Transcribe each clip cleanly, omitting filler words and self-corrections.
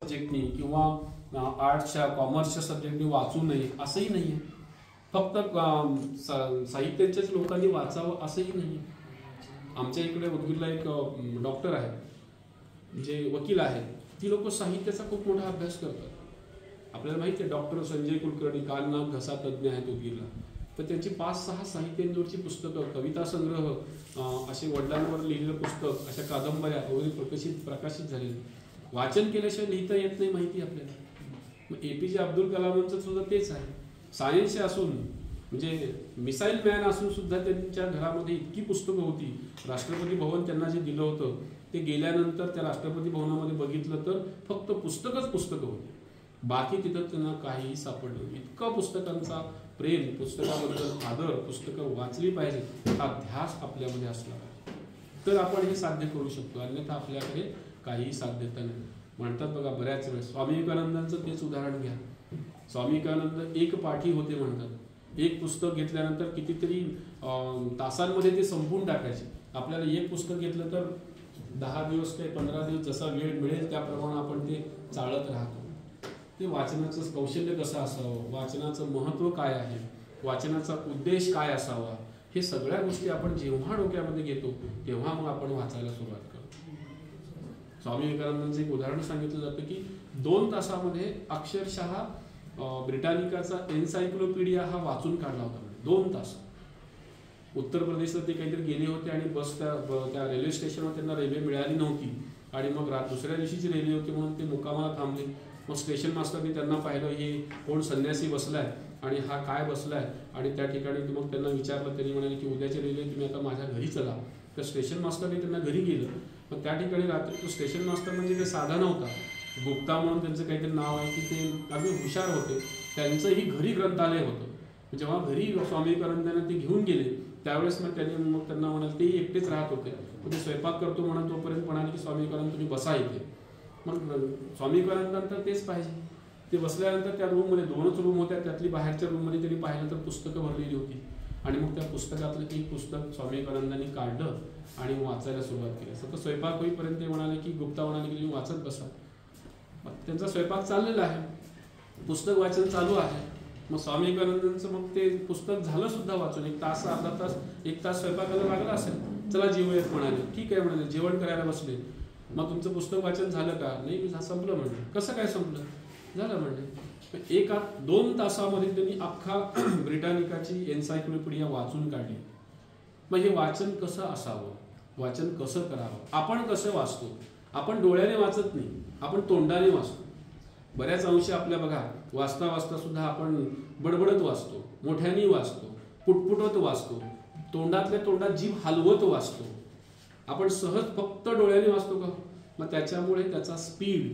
सब्जेक्टनी किंवा आर्ट्सच्या कॉमर्सच्या सब्जेक्टनी वाचू नये असंही नाही आहे. फक्त साहित्याच्याच लोकांनी वाचावं असंही नाही. आमच्या इकडे उदगीरला एक डॉक्टर आहे, जे वकील आहेत, ती लोक साहित्याचा खूप मोठा अभ्यास करतात. आपल्याला माहिती आहे डॉक्टर संजय कुलकर्णी कान नाक घसा तज्ज्ञ आहेत उदगीरला. तर त्यांची 5-6 साहित्यांवरची पुस्तकं, कविता संग्रह, असे वडिलांवर लिहिलेलं पुस्तक, अशा कादंबऱ्या वगैरे प्रकाशित झालेले. वाचन केल्याशिवाय लिहिता येत नाही माहिती आपल्याला. मग APJ अब्दुल कलामांचं सुद्धा तेच आहे. सायन्स असून म्हणजे मिसाईल मॅन असून सुद्धा त्यांच्या घरामध्ये इतकी पुस्तकं होती. राष्ट्रपती भवन त्यांना जे दिलं होतं ते गेल्यानंतर त्या राष्ट्रपती भवनामध्ये बघितलं तर फक्त पुस्तकच पुस्तकं होती. बाकी तिथं त्यांना काहीही सापडलं. इतका पुस्तकांचा प्रेम, पुस्तकाबद्दल आदर, पुस्तकं वाचली पाहिजे हा ध्यास आपल्यामध्ये असला पाहिजे, तर आपण हे साध्य करू शकतो. अन्यथा आपल्याकडे काहीही साध्यता नाही. म्हणतात बघा बऱ्याच वेळेस, स्वामी विवेकानंदांचं तेच उदाहरण घ्या. स्वामी विवेकानंद एक पाठी होते म्हणतात. एक पुस्तक घेतल्यानंतर कितीतरी तासांमध्ये ते संपून टाकायचे. आपल्याला एक पुस्तक घेतलं तर 10 दिवस काही 15 दिवस जसा वेळ मिळेल त्याप्रमाणे आपण ते चाळत राहतो. ते वाचनाचं कौशल्य कसं असावं, वाचनाचं महत्त्व काय आहे, वाचनाचा उद्देश काय असावा, हे सगळ्या गोष्टी आपण जेव्हा डोक्यामध्ये घेतो तेव्हा मग आपण वाचायला सुरुवात करतो. स्वामी विवेकानंदांचं एक उदाहरण सांगितलं जातं की 2 तासामध्ये अक्षरशः ब्रिटानिकाचा एन्सायक्लोपीडिया हा वाचून काढला होता. 2 तास. उत्तर प्रदेशला ते काहीतरी गेले होते आणि बस त्या रेल्वे स्टेशनवर त्यांना रेल्वे मिळाली नव्हती आणि मग दुसऱ्या दिवशीची रेल्वे होती म्हणून ते मुक्कामाला थांबले. मग स्टेशन मास्टरनी त्यांना पाहिलं, हे कोण संन्यासी बसलाय आणि हा काय बसलाय, आणि त्या ठिकाणी मग त्यांना विचारलं. त्यांनी म्हणाले की उद्याची रेल्वे तुम्ही आता माझ्या घरी चला. तर स्टेशन मास्टरने त्यांना घरी गेलं. मग त्या ठिकाणी रात्री तो स्टेशन मास्टर म्हणजे काही साधा नव्हता, गुप्ता म्हणून त्यांचं काहीतरी नाव आहे, की ते अगदी हुशार होते. त्यांचंही घरी ग्रंथालय होतं. जेव्हा घरी स्वामी विवेकानंदांना ते घेऊन गेले त्यावेळेस मग त्यांना म्हणाले, ते एकटेच राहत होते. ते स्वयंपाक करतो म्हणून तोपर्यंत म्हणाले की स्वामी विवेकानंद तुम्ही बसा इथे. मग स्वामी विवेकानंदांतर तेच पाहिजे. ते बसल्यानंतर त्या रूममध्ये 2च रूम होत्या, त्यातली बाहेरच्या रूममध्ये त्यांनी पाहिलं तर पुस्तकं भरलेली होती. आणि मग त्या पुस्तकातलं एक पुस्तक स्वामी विवेकानंदांनी काढलं आणि वाचायला सुरुवात केली. सतत स्वयंपाक होईपर्यंत ते म्हणाले की गुप्ता म्हणाले की तुम्ही वाचत बसा. त्यांचा स्वयंपाक चाललेला आहे, पुस्तक वाचन चालू आहे. मग स्वामी विवेकानंदांचं मग ते पुस्तक झालं सुद्धा वाचून. 1 तास, अर्धा तास, 1 तास स्वयंपाकाला लागला असेल. चला जेवूयात म्हणाले. ठीक आहे म्हणाले. जेवण करायला बसले. मग तुमचं पुस्तक वाचन झालं का? नाही, मी संपलं म्हणले. कसं काय संपलं? झालं म्हणले. 2 तासामध्ये त्यांनी अख्खा ब्रिटानिकाची एन्सायक्लोपीडिया वाचून काढली. मग हे वाचन कसं असावं, वाचन कसं करावं, आपण कसं वाचतो? आपण डोळ्याने वाचत नाही, आपण तोंडाने वाचतो. बऱ्याच अंशी आपल्या बघा वाचता वाचता सुद्धा आपण बडबडत वाचतो, मोठ्याने वाचतो, पुटपुटत वाचतो, तोंडातल्या तोंडात जीभ हलवत वाचतो. आपण सहज फक्त डोळ्याने वाचतो का? मग त्याच्यामुळे त्याचा स्पीड,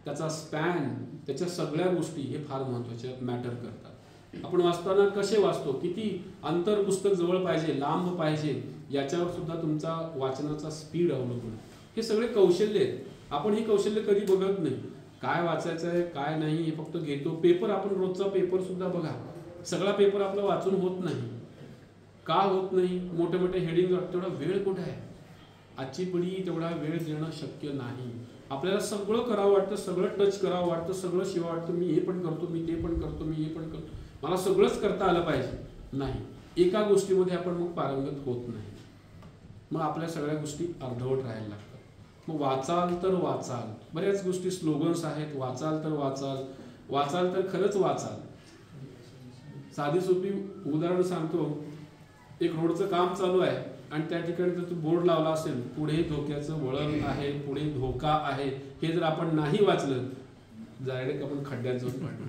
त्याचा स्पॅन, त्याच्या सगळ्या गोष्टी हे फार महत्त्वाच्या मॅटर करतात. आपण वाचताना कसे वाचतो, किती अंतर पुस्तक जवळ पाहिजे, लांब पाहिजे, याच्यावर सुद्धा तुमचा वाचनाचा स्पीड अवलंबून. हे सगळे कौशल्य आहेत. आपण ही कौशल्य कधी बघत नाही. काय वाचायचं आहे काय नाही हे फक्त घेतो. पेपर, आपण रोजचा पेपर सुद्धा बघा, सगळा पेपर आपला वाचून होत नाही. का होत नाही? मोठे मोठे हेडिंग, तेवढा वेळ कुठे आहे? आजची पिढी तेवढा वेळ देणं शक्य नाही. आपल्याला सगळं करावं वाटतं, सगळं टच करावं वाटतं, सगळं शिवा वाटतं. मी हे पण करतो, मी ते पण करतो, मी हे पण करतो, मला सगळंच करता आलं पाहिजे. नाही, एका गोष्टीमध्ये आपण मग पारंगत होत नाही. मग आपल्या सगळ्या गोष्टी अर्धवट राहायला लागतात. मग वाचाल तर वाचाल, बऱ्याच गोष्टी स्लोगन्स आहेत. वाचाल तर वाचाल, वाचाल तर खरंच वाचाल. साधी सोपी उदाहरण सांगतो. एक रोडचं काम चालू आहे आणि त्या ठिकाणी जर तू बोर्ड लावला असेल, पुढे धोक्याचं वळण आहे, पुढे धोका आहे, हे जर आपण नाही वाचलं, डायरेक्ट आपण खड्ड्यात जाऊन पडणार.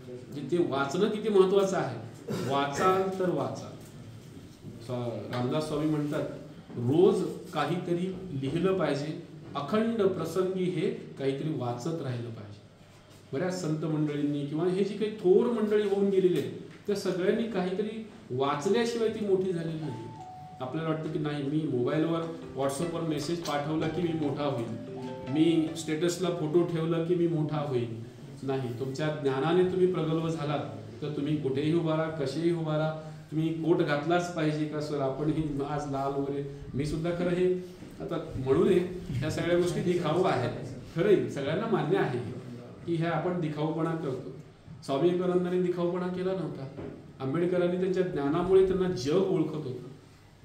म्हणजे ते वाचणं किती महत्वाचं आहे. वाचाल तर वाचाल. रामदास स्वामी म्हणतात, रोज काहीतरी लिहिलं पाहिजे, अखंड प्रसंगी हे काहीतरी वाचत राहिलं पाहिजे. बऱ्याच संत मंडळींनी किंवा हे जी काही थोर मंडळी होऊन गेलेले आहेत त्या सगळ्यांनी काहीतरी वाचल्याशिवाय ती मोठी झालेली नाही. आपल्याला वाटतं की नाही, मी मोबाईलवर व्हॉट्सअपवर मेसेज पाठवला की मी मोठा होईल, मी स्टेटसला फोटो ठेवलं की मी मोठा होईल. नाही, तुमच्या ज्ञानाने तुम्ही प्रगल्भ झालात तर तुम्ही कुठेही उभा राहा, कसेही उभा राहा. तुम्ही कोट घातलाच पाहिजे का सर, आपण ही आज लाल वगैरे, मी सुद्धा खरं हे आता म्हणू नये, ह्या सगळ्या गोष्टी दिखाऊ आहेत, खरंही सगळ्यांना मान्य आहे. की ह्या आपण दिखाऊपणा करतो. स्वामी विवेकानंदांनी दिखाऊपणा केला नव्हता. आंबेडकरांनी त्यांच्या ज्ञानामुळे त्यांना जग ओळखत होतं.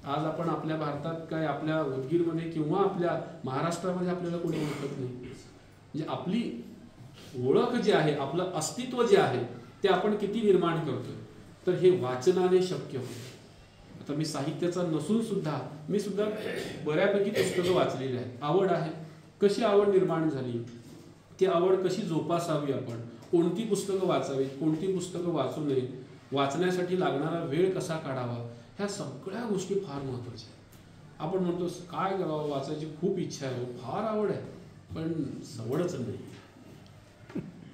आज आपण आपल्या भारतात काय, आपल्या उदगीरमध्ये किंवा आपल्या महाराष्ट्रामध्ये आपल्याला कोणी ओळखत नाही. म्हणजे आपली ओळख जी आहे, आपलं अस्तित्व जे आहे ते आपण किती निर्माण करतोय, तर हे वाचनाने शक्य होतं. आता मी साहित्याचा नसून सुद्धा मी सुद्धा बऱ्यापैकी पुस्तकं वाचलेली आहेत. आवड आहे. कशी आवड निर्माण झाली, ती आवड कशी जोपासावी, आपण कोणती पुस्तकं वाचावीत, कोणती पुस्तकं वाचू नये, वाचण्यासाठी लागणारा वेळ कसा काढावा, ह्या सगळ्या गोष्टी फार महत्त्वाच्या आहेत. आपण म्हणतो काय करावं, वाचायची खूप इच्छा आहे, फार आवड आहे, पण सवडच नाही.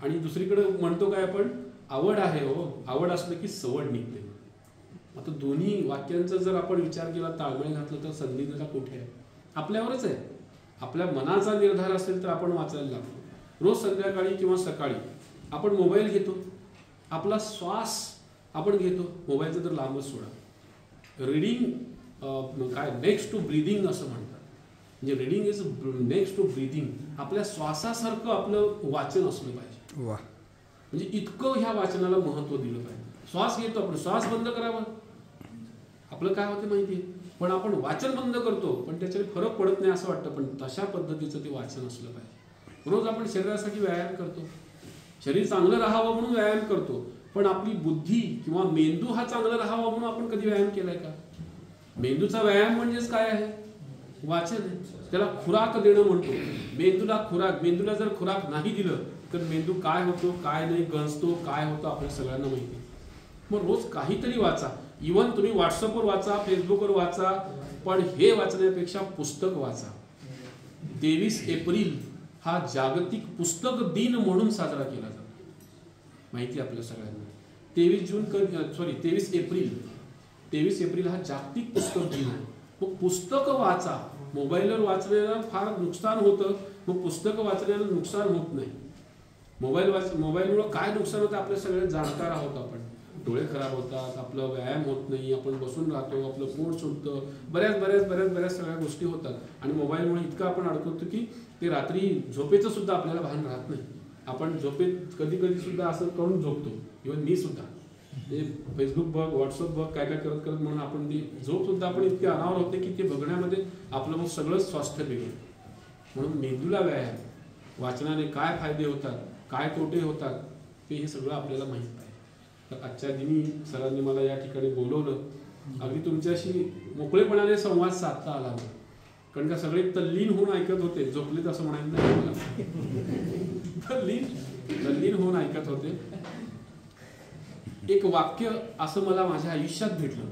आणि दुसरीकडे म्हणतो काय आपण, आवड आहे हो, आवड असलं की सवड निघते. आता दोन्ही वाक्यांचा जर आपण विचार केला, ताळमेळ घातलं, तर संधी कुठे आहे? आपल्यावरच आहे. आपल्या मनाचा निर्धार असेल तर आपण वाचायला लागतो. रोज संध्याकाळी किंवा सकाळी आपण मोबाईल घेतो, आपला श्वास आपण घेतो, मोबाईलचं तर लांबच सोडा. रीडिंग काय, नेक्स्ट टू ब्रीदिंग असं म्हणतात. म्हणजे reading is next to breathing. आपल्या श्वासासारखं आपलं वाचन असलं पाहिजे. म्हणजे इतकं ह्या वाचनाला महत्त्व दिलं पाहिजे. श्वास घेतो आपण, श्वास बंद करावा, आपलं काय होतं माहिती आहे, पण आपण वाचन बंद करतो, पण त्याच्याने फरक पडत नाही असं वाटतं. पण तशा पद्धतीचं ते वाचन असलं पाहिजे. रोज आपण शरीरासाठी व्यायाम करतो, शरीर चांगलं राहावं म्हणून व्यायाम करतो, पण आपली बुद्धी किंवा मेंदू हा चांगला राहावा म्हणून आपण कधी व्यायाम केलाय का? मेंदूचा व्यायाम म्हणजेच काय आहे? वाचन आहे. त्याला खुराक देणं म्हणतो. मेंदूला खुराक, मेंदूला जर खुराक नाही दिलं तर मेंदू काय होतो, काय नाही, गंजतो, काय होतं आपल्या सगळ्यांना माहिती. मग रोज काहीतरी वाचा. इव्हन तुम्ही व्हॉट्सअपवर वाचा, फेसबुकवर वाचा, पण हे वाचण्यापेक्षा पुस्तक वाचा. 23 एप्रिल हा जागतिक पुस्तक दिन म्हणून साजरा केला जातो, माहिती आपल्या सगळ्यांना. 23 एप्रिल हा जागतिक पुस्तक दिन आहे. मग पुस्तकं वाचा. मोबाईलवर वाचण्याला फार नुकसान होतं, मग पुस्तकं वाचण्याला नुकसान होत नाही. मोबाईलमुळे काय नुकसान होतं आपल्या सगळ्यात जाणकार आहोत आपण. डोळे खराब होतात, आपलं व्यायाम होत नाही, आपण बसून राहतो, आपलं पोट सुटतं, बऱ्याच सगळ्या गोष्टी होतात. आणि मोबाईलमुळे इतकं आपण अडकवतो की ते रात्री झोपेचं सुद्धा आपल्याला भान राहत नाही. आपण झोपेत कधी सुद्धा असं करून झोपतो. इव्हन मी सुद्धा फेसबुक बघ, व्हॉट्सअप बघ, काय करत म्हणून आपण ती झोप सुद्धा आपण इतके अनावर होते की ते बघण्यामध्ये आपलं मग सगळंच स्वास्थ्य बिघडतं. म्हणून मेंदूला व्यायाम, वाचनाने काय फायदे होतात, काय तोटे होतात, ते हे सगळं आपल्याला माहित आहे. तर आजच्या दिनी सरांनी मला या ठिकाणी बोलवलं. अगदी तुमच्याशी मोकळेपणाने संवाद साधता आला मला, कारण का सगळे तल्लीन होऊन ऐकत होते. झोपलेत असं म्हणायचं नाही मला, तल्लीन होऊन ऐकत होते. एक वाक्य असं मला माझ्या आयुष्यात भेटलं.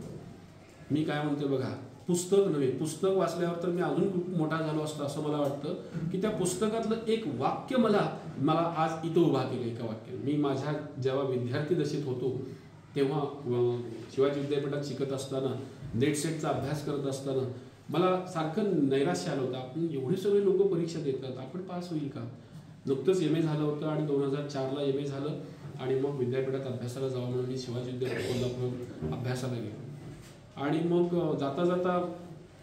मी काय म्हणते बघा, पुस्तक नव्हे, पुस्तक वाचल्यावर तर मी अजून खूप मोठा झालो असतो असं मला वाटतं, की त्या पुस्तकातलं एक वाक्य मला आज इथं उभा केलं. एका वाक्याने मी माझ्या जेव्हा विद्यार्थी दशेत होतो तेव्हा शिवाजी विद्यापीठात शिकत असताना, नेट सेटचा अभ्यास करत असताना मला सारखं नैराश्य आलं होतं. आपण एवढे सगळे लोक परीक्षा देतात, आपण पास होईल का? नुकतंच MA झालं होतं आणि 2004ला MA झालं आणि मग विद्यापीठात अभ्यासाला जावं म्हणून मी शिवाजी विद्यापीठ कोल्हापूर अभ्यासाला गेलो. आणि मग जाता जाता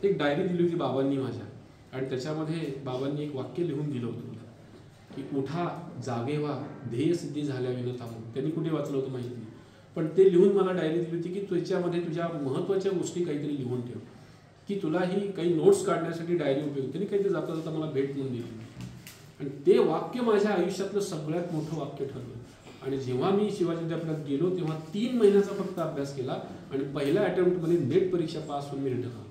एक डायरी दिली होती बाबांनी माझ्या, आणि त्याच्यामध्ये बाबांनी एक वाक्य लिहून दिलं होतं की उठा, जागे व्हा, ध्येय सिद्धी झाल्याविना थांबू. त्यांनी कुठे वाचलं होतं माहिती नाही, पण ते लिहून मला डायरी दिली होती की त्याच्यामध्ये तुझ्या महत्त्वाच्या गोष्टी काहीतरी लिहून ठेव, की तुलाही काही नोट्स काढण्यासाठी डायरी उपयोग. त्यांनी काहीतरी जाता जाता मला भेट म्हणून दिली, आणि ते वाक्य माझ्या आयुष्यातलं सगळ्यात मोठं वाक्य ठरलं. आणि जेव्हा मी शिवाजी विद्यापीठात गेलो तेव्हा 3 महिन्याचा फक्त अभ्यास केला आणि पहिल्या अटेम्प्टमध्ये नेट परीक्षा पास होऊन मी रिटर्न आलो.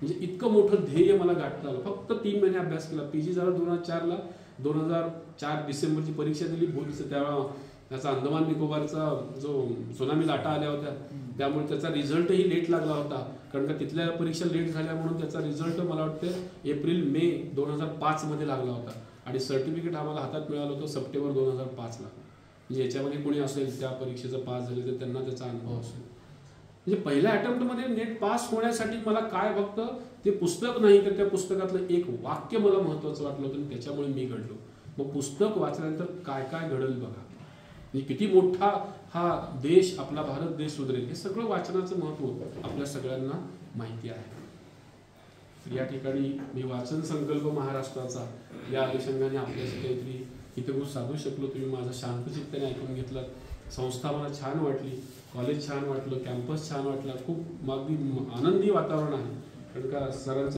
म्हणजे इतकं मोठं ध्येय मला गाठलं आलं. फक्त 3 महिने अभ्यास केला. PG झाला 2004ला. 2004 डिसेंबरची परीक्षा दिली. त्यावेळा त्याचा अंदमान निकोबारचा जो त्सुनामी लाटा आल्या होत्या, त्यामुळे त्याचा रिझल्टही लेट लागला होता, कारण का तिथल्या परीक्षा लेट झाल्या म्हणून त्याचा रिझल्ट मला वाटतं एप्रिल-मे 2005 लागला होता, आणि सर्टिफिकेट आम्हाला हातात मिळालं होतं सप्टेंबर 2005ला. म्हणजे याच्यामध्ये कोणी असेल त्या परीक्षेचं पास झाले तर त्यांना त्याचा अनुभव असेल. म्हणजे पहिल्या अटेम्प्टमध्ये नेट पास होण्यासाठी मला काय, फक्त ते पुस्तक नाही तर त्या पुस्तकातलं एक वाक्य मला महत्त्वाचं वाटलं होतं, आणि त्याच्यामुळे मी घडलो. मग पुस्तक वाचल्यानंतर काय काय घडल बघा. म्हणजे किती मोठा हा देश, आपला भारत देश सुधरेल. हे सगळं वाचनाचं महत्त्व आपल्या सगळ्यांना माहिती आहे. या ठिकाणी मी वाचन संकल्प महाराष्ट्राचा या अनुषंगाने आपल्याशी काहीतरी इथे खूप साधू शकलो. तुम्ही माझं शांत चित्ताने ऐकून घेतलं. संस्था मला छान वाटली, कॉलेज छान वाटलं, कॅम्पस छान वाटलं, खूप अगदी आनंदी वातावरण आहे. कारण का सरांचं